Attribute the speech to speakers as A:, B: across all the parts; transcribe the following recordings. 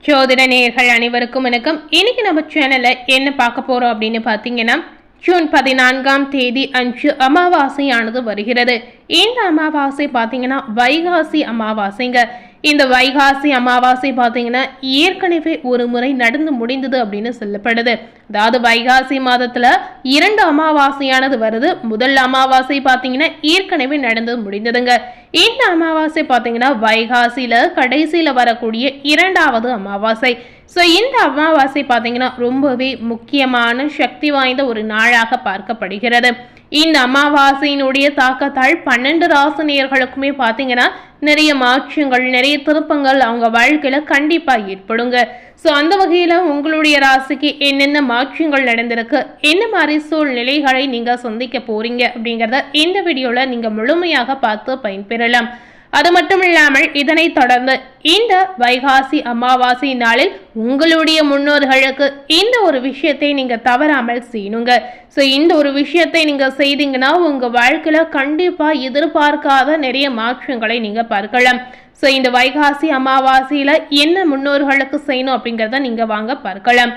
A: ஜோதிட நேயர்கள் அனைவருக்கும் வணக்கம். இன்னைக்கு நம்ம சேனல்ல என்ன பார்க்க போறோம் அப்படின்னு பார்த்தீங்கன்னா, ஜூன் 14ஆம் தேதி அன்று அமாவாசையானது வருகிறது. இந்த அமாவாசை பார்த்தீங்கன்னா வைகாசி அமாவாசைங்க. இந்த வைகாசி அமாவாசை பார்த்தீங்கன்னா ஏற்கனவே ஒரு முறை நடந்து முடிந்தது அப்படின்னு சொல்லப்படுது. அதாவது வைகாசி மாதத்துல 2 அமாவாசையானது வருது. முதல் அமாவாசை பார்த்தீங்கன்னா ஏற்கனவே நடந்து முடிந்ததுங்க. இந்த அமாவாசை பார்த்தீங்கன்னா வைகாசியில கடைசியில வரக்கூடிய 2வது அமாவாசை. ஸோ இந்த அமாவாசை பார்த்தீங்கன்னா ரொம்பவே முக்கியமான சக்தி வாய்ந்த ஒரு நாளாக பார்க்கப்படுகிறது. இந்த அமாவாசையினுடைய தாக்கத்தால் 12 ராசினியர்களுக்குமே பார்த்தீங்கன்னா நிறைய மாற்றங்கள், நிறைய திருப்பங்கள் அவங்க வாழ்க்கையில கண்டிப்பா ஏற்படுங்க. ஸோ அந்த வகையில உங்களுடைய ராசிக்கு என்னென்ன மாற்றங்கள் நடந்திருக்கு, என்ன மாதிரி சூழ்நிலைகளை நீங்க சந்திக்க போறீங்க அப்படிங்கிறத இந்த வீடியோல நீங்க முழுமையாக பார்த்து பயன்பெறலாம். அது மட்டும் இல்லாமல் இதனை தொடர்ந்து இந்த வைகாசி அமாவாசை நாளில் உங்களுடைய முன்னோர்களுக்கு இந்த ஒரு விஷயத்தை நீங்க தவறாமல் செய்யணுங்க. ஸோ இந்த ஒரு விஷயத்தை நீங்க செய்தீங்கன்னா உங்க வாழ்க்கையில கண்டிப்பா எதிர்பார்க்காத நிறைய மாற்றங்களை நீங்க பார்க்கலாம். ஸோ இந்த வைகாசி அமாவாசையில என்ன முன்னோர்களுக்கு செய்யணும் அப்படிங்கிறத நீங்க வாங்க பார்க்கலாம்.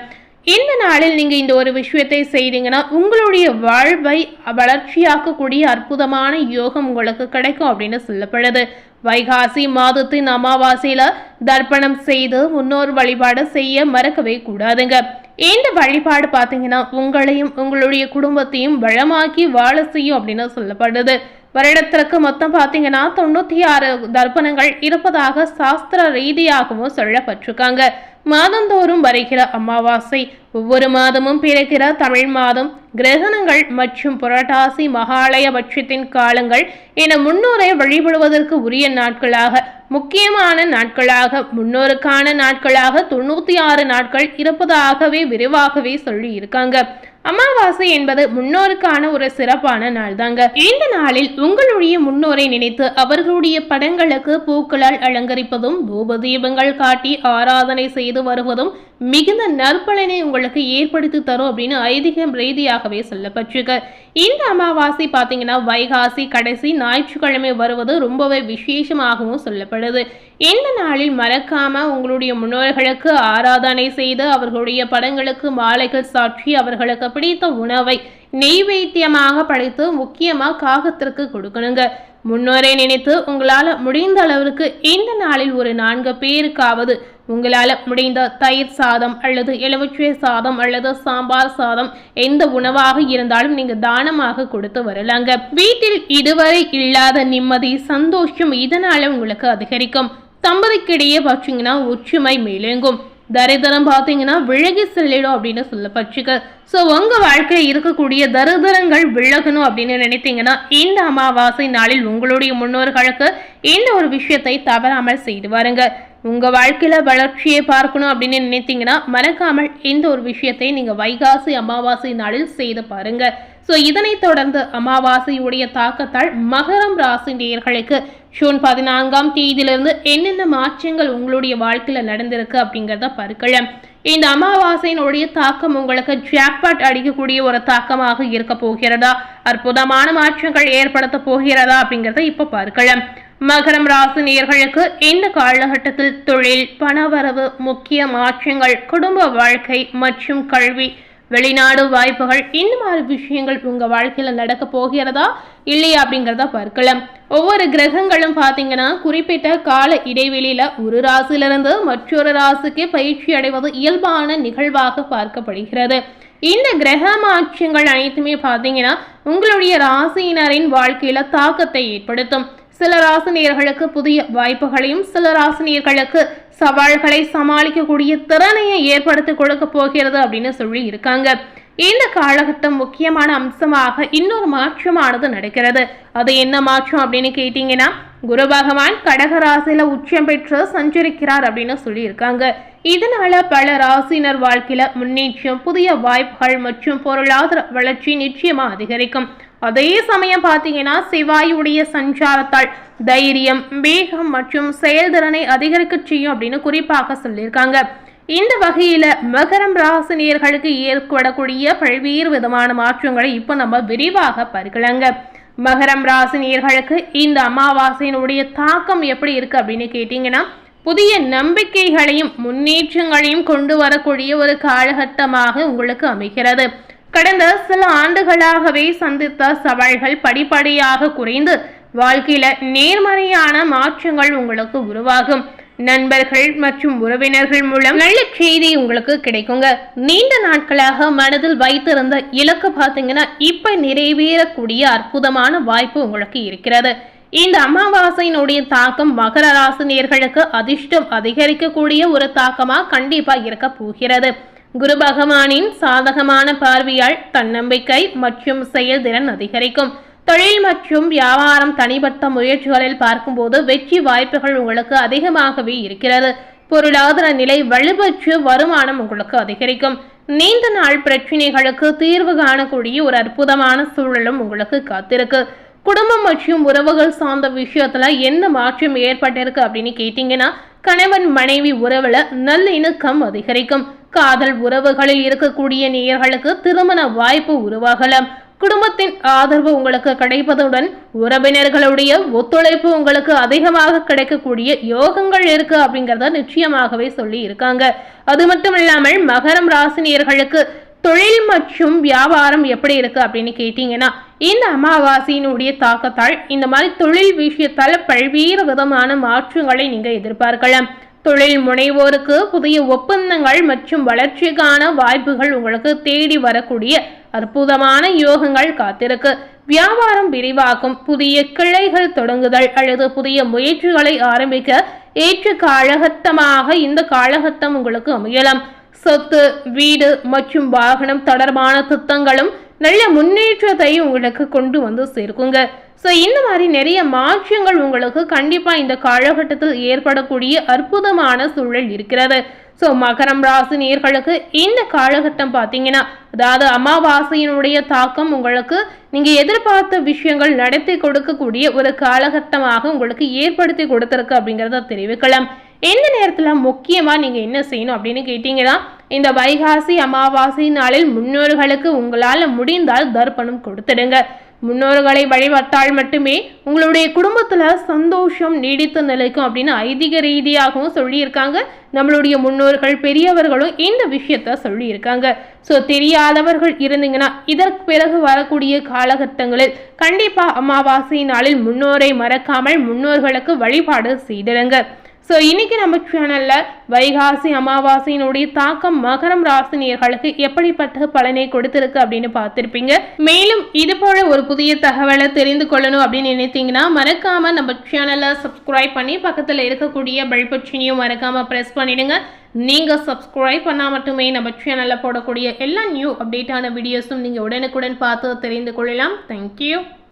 A: இந்த நாளில் நீங்க இந்த ஒரு விஷயத்தை செய்தீங்கன்னா உங்களுடைய வாழ்வை வளர்ச்சியாக்கக்கூடிய அற்புதமான யோகம் உங்களுக்கு கிடைக்கும் அப்படின்னு சொல்லப்படுது. வைகாசி மாதத்தின் அமாவாசையில தர்ப்பணம் செய்து முன்னோர் வழிபாடு செய்ய மறக்கவே கூடாதுங்க. இந்த வழிபாடு பார்த்தீங்கன்னா உங்களையும் உங்களுடைய குடும்பத்தையும் வளமாக்கி வாழ செய்யும் அப்படின்னு சொல்லப்படுது. வருடத்திற்கு மொத்தம் பார்த்தீங்கன்னா 96 தர்ப்பணங்கள் இருப்பதாக சாஸ்திர ரீதியாகவும் சொல்லப்பட்டிருக்காங்க. மாதந்தோறும் வருகிற அமாவாசை, ஒவ்வொரு மாதமும் பிறக்கிற தமிழ் மாதம், கிரகணங்கள் மற்றும் புரட்டாசி மகாலய பட்சத்தின் காலங்கள் என முன்னோரை வழிபடுவதற்கு உரிய நாட்களாக, முக்கியமான நாட்களாக, முன்னோருக்கான நாட்களாக 96 நாட்கள் இருப்பதாகவே விரிவாகவே சொல்லி இருக்காங்க. அமாவாசை என்பது முன்னோருக்கான ஒரு சிறப்பான நாள் தாங்க. இந்த நாளில் உங்களுடைய முன்னோரை நினைத்து அவர்களுடைய படங்களுக்கு பூக்களால் அலங்கரிப்பதும் தூப தீபங்கள் காட்டி ஆராதனை செய்து வருவதும் மிகுந்த நற்பலனை உங்களுக்கு ஏற்படுத்தி தரும் அப்படின்னு ஐதீகம் ரீதியாகவே சொல்லப்பட்டிருக்கு. இந்த அமாவாசை பார்த்தீங்கன்னா வைகாசி கடைசி ஞாயிற்றுக்கிழமை வருவது ரொம்பவே விசேஷமாகவும் சொல்லப்படுது. இந்த நாளில் மறக்காம உங்களுடைய முன்னோர்களுக்கு ஆராதனை செய்து அவர்களுடைய படங்களுக்கு மாலைகள் சாற்றி அவர்களுக்கு பிடித்த உணவை நெய்வேத்தியமாக படைத்து முக்கியமா காகத்திற்கு கொடுக்கணுங்க. முன்னோரை நினைத்து உங்களால முடிந்த அளவிற்கு இந்த நாளில் ஒரு 4 பேருக்காவது உங்களால முடிந்த தயிர் சாதம் அல்லது எலுமிச்சை சாதம் அல்லது சாம்பார் சாதம் எந்த உணவாக இருந்தாலும் நீங்க தானமாக கொடுத்து வரலாங்க. வீட்டில் இதுவரை இல்லாத நிம்மதி, சந்தோஷம் இதனால உங்களுக்கு அதிகரிக்கும். தம்பதிக்கிடையே பார்த்தீங்கன்னா ஒற்றுமை மேலேங்கும். தரித்திரம் பார்த்தீங்கன்னா விலகி செல்லிடும் அப்படின்னு சொல்லப்பட்டிருக்கு. ஸோ உங்க வாழ்க்கையில் இருக்கக்கூடிய தரித்திரங்கள் விலகணும் அப்படின்னு நினைத்தீங்கன்னா இந்த அமாவாசை நாளில் உங்களுடைய முன்னோர்களுக்கு இந்த ஒரு விஷயத்தை தவறாமல் செய்து வாருங்க. உங்க வாழ்க்கையில வளர்ச்சியை பார்க்கணும் அப்படின்னு நினைத்தீங்கன்னா மறக்காமல் இந்த ஒரு விஷயத்தை நீங்க வைகாசி அமாவாசை நாளில் செய்து பாருங்க. ஸோ இதனை தொடர்ந்து அமாவாசையுடைய தாக்கத்தால் மகரம் ராசி நேயர்களுக்கு ஜூன் 14ஆம் தேதியிலிருந்து என்னென்ன மாற்றங்கள் உங்களுடைய வாழ்க்கையில நடந்திருக்கு அப்படிங்கிறத பார்க்கலாம். இந்த அமாவாசையினுடைய தாக்கம் உங்களுக்கு ஜாக்பாட் அடிக்கக்கூடிய ஒரு தாக்கமாக இருக்க போகிறதா, அற்புதமான மாற்றங்கள் ஏற்படுத்த போகிறதா அப்படிங்கிறத இப்ப பார்க்கலாம். மகரம் ராசி நேயர்களுக்கு இந்த காலகட்டத்தில் தொழில், பணவரவு, முக்கிய மாற்றங்கள், குடும்ப வாழ்க்கை மற்றும் கல்வி, வெளிநாடு வாய்ப்புகள் இந்த மாதிரி விஷயங்கள் உங்க வாழ்க்கையில நடக்க போகிறதா இல்லையா அப்படிங்கிறத பார்க்கலாம். ஒவ்வொரு கிரகங்களும் பார்த்தீங்கன்னா குறிப்பிட்ட கால இடைவெளியில ஒரு ராசியிலிருந்து மற்றொரு ராசிக்கு பயிற்சி அடைவது இயல்பான நிகழ்வாக பார்க்கப்படுகிறது. இந்த கிரக மாற்றங்கள் அனைத்துமே பார்த்தீங்கன்னா உங்களுடைய ராசியினரின் வாழ்க்கையில தாக்கத்தை ஏற்படுத்தும். சில ராசினியர்களுக்கு புதிய வாய்ப்புகளையும், சில ராசினியர்களுக்கு சவால்களை சமாளிக்கக்கூடிய திறனையை ஏற்படுத்தி கொடுக்க போகிறது அப்படின்னு சொல்லி இருக்காங்க. இந்த காலகட்டம் முக்கியமான அம்சமாக இன்னொரு மாற்றமானது நடக்கிறது. அது என்ன மாற்றம் அப்படின்னு கேட்டீங்கன்னா, குரு பகவான் கடக ராசியில உச்சம் பெற்று சஞ்சரிக்கிறார் அப்படின்னு சொல்லி இருக்காங்க. இதனால பல ராசினர் வாழ்க்கையில முன்னேற்றம், புதிய வாய்ப்புகள் மற்றும் பொருளாதார வளர்ச்சி நிச்சயமா அதிகரிக்கும். அதே சமயம் பார்த்தீங்கன்னா செவ்வாயுடைய சஞ்சாரத்தால் தைரியம், வேகம் மற்றும் செயல்திறனை அதிகரிக்க செய்யும் அப்படின்னு குறிப்பாக சொல்லியிருக்காங்க. இந்த வகையில மகரம் ராசி நேயர்களுக்கு ஏற்படக்கூடிய பல்வேறு விதமான மாற்றங்களை இப்போ நம்ம விரிவாக பார்க்கலாங்க. மகரம் ராசி நேயர்களுக்கு இந்த அமாவாசையினுடைய தாக்கம் எப்படி இருக்கு அப்படின்னு கேட்டீங்கன்னா, புதிய நம்பிக்கைகளையும் முன்னேற்றங்களையும் கொண்டு வரக்கூடிய ஒரு காலகட்டமாக உங்களுக்கு அமைகிறது. கடந்த சில ஆண்டுகளாகவே சந்தித்த சவால்கள் படிப்படியாக குறைந்து வாழ்க்கையில நேர்மறையான மாற்றங்கள் உங்களுக்கு உருவாகும். நண்பர்கள் மற்றும் உறவினர்கள் மூலம் நல்ல செய்தி உங்களுக்கு கிடைக்குங்க. நீண்ட நாட்களாக மனதில் வைத்திருந்த இலக்கு பார்த்தீங்கன்னா இப்ப நிறைவேறக்கூடிய அற்புதமான வாய்ப்பு உங்களுக்கு இருக்கிறது. இந்த அமாவாசையினுடைய தாக்கம் மகர ராசி நேயர்களுக்கு அதிர்ஷ்டம் அதிகரிக்கக்கூடிய ஒரு தாக்கமா கண்டிப்பா இருக்க போகிறது. குரு பகவானின் சாதகமான பார்வையால் தன்னம்பிக்கை மற்றும் செயல்திறன் அதிகரிக்கும். தொழில் மற்றும் வியாபாரம் தனிப்பட்ட முயற்சிகளில் பார்க்கும்போது வெற்றி வாய்ப்புகள் உங்களுக்கு அதிகமாகவே இருக்கிறது. பொருளாதார நிலை வலுப்பெற்று வருமானம் உங்களுக்கு அதிகரிக்கும். நீண்ட நாள் பிரச்சனைகளுக்கு தீர்வு காணக்கூடிய ஒரு அற்புதமான சூழலும் உங்களுக்கு காத்திருக்கு. குடும்பம் மற்றும் உறவுகள் சார்ந்த விஷயத்துல என்ன மாற்றம் ஏற்பட்டிருக்கு அப்படின்னு கேட்டீங்கன்னா, கணவன் மனைவி உறவுல நல்லிணக்கம் அதிகரிக்கும். காதல் உறவுகளில் இருக்கக்கூடிய நேயர்களுக்கு திருமண வாய்ப்பு உருவாகலாம். குடும்பத்தின் ஆதரவு உங்களுக்கு கிடைப்பதுடன் உறவினர்களுடைய ஒத்துழைப்பு உங்களுக்கு அதிகமாக கிடைக்கக்கூடிய யோகங்கள் இருக்கு அப்படிங்கறத நிச்சயமாகவே சொல்லி இருக்காங்க. அது மட்டும் இல்லாமல் மகரம் ராசினியர்களுக்கு தொழில் மற்றும் வியாபாரம் எப்படி இருக்கு அப்படின்னு கேட்டீங்கன்னா, இந்த அமாவாசையினுடைய தாக்கத்தால் இந்த மாதிரி தொழில் விஷயத்தால் பல்வேறு விதமான மாற்றங்களை நீங்க எதிர்பார்க்கலாம். தொழில் முனைவோருக்கு புதிய ஒப்பந்தங்கள் மற்றும் வளர்ச்சிக்கான வாய்ப்புகள் உங்களுக்கு தேடி வரக்கூடிய அற்புதமான யோகங்கள் காத்திருக்கு. வியாபாரம் விரிவாக்கும், புதிய கிளைகள் தொடங்குதல் அல்லது புதிய முயற்சிகளை ஆரம்பிக்க ஏற்ற காலகட்டமாக இந்த காலகட்டம் உங்களுக்கு அமையலாம். சொத்து, வீடு மற்றும் வாகனம் தொடர்பான திட்டங்களும் நல்ல முன்னேற்றத்தை உங்களுக்கு கொண்டு வந்து சேர்க்குங்க. ஸோ இந்த மாதிரி நிறைய மாற்றங்கள் உங்களுக்கு கண்டிப்பாக இந்த காலகட்டத்தில் ஏற்படக்கூடிய அற்புதமான சூழல் இருக்கிறது. ஸோ மகரம் ராசி நேயர்களுக்கு இந்த காலகட்டம் பார்த்தீங்கன்னா, அதாவது அமாவாசையினுடைய தாக்கம் உங்களுக்கு நீங்கள் எதிர்பார்த்த விஷயங்கள் நடத்தி கொடுக்கக்கூடிய ஒரு காலகட்டமாக உங்களுக்கு ஏற்படுத்தி கொடுத்துருக்கு அப்படிங்கிறத தெரிவிக்கலாம். எந்த நேரத்தில் முக்கியமாக நீங்கள் என்ன செய்யணும் அப்படின்னு கேட்டீங்கன்னா, இந்த வைகாசி அமாவாசை நாளில் முன்னோர்களுக்கு உங்களால் முடிந்தால் தர்ப்பணம் கொடுத்துடுங்க. முன்னோர்களை வழிபட்டால் மட்டுமே உங்களுடைய குடும்பத்துல சந்தோஷம் நீடித்து நிலைக்கும் அப்படின்னு ஐதீக ரீதியாகவும் சொல்லியிருக்காங்க. நம்மளுடைய முன்னோர்கள் பெரியவர்களும் இந்த விஷயத்த சொல்லியிருக்காங்க. ஸோ தெரியாதவர்கள் இருந்தீங்கன்னா இதற்கு பிறகு வரக்கூடிய காலகட்டங்களில் கண்டிப்பா அமாவாசை நாளில் முன்னோரை மறக்காமல் முன்னோர்களுக்கு வழிபாடு செய்திடுங்க. ஸோ இன்னைக்கு நம்ம சேனல்ல வைகாசி அமாவாசையினுடைய தாக்கம் மகரம் ராசினியர்களுக்கு எப்படிப்பட்ட பலனை கொடுத்திருக்கு அப்படின்னு பார்த்திருப்பீங்க. மேலும் இது போல ஒரு புதிய தகவலை தெரிந்து கொள்ளணும் அப்படின்னு நினைத்தீங்கன்னா மறக்காம நம்ம சேனலை சப்ஸ்கிரைப் பண்ணி பக்கத்தில் இருக்கக்கூடிய பெல் பட்டனையும் மறக்காம பிரஸ் பண்ணிடுங்க. நீங்க சப்ஸ்கிரைப் பண்ணா மட்டுமே நம்ம சேனல்ல போடக்கூடிய எல்லா நியூ அப்டேட்டான வீடியோஸும் நீங்க உடனுக்குடன் பார்த்து தெரிந்து கொள்ளலாம். தேங்க்யூ.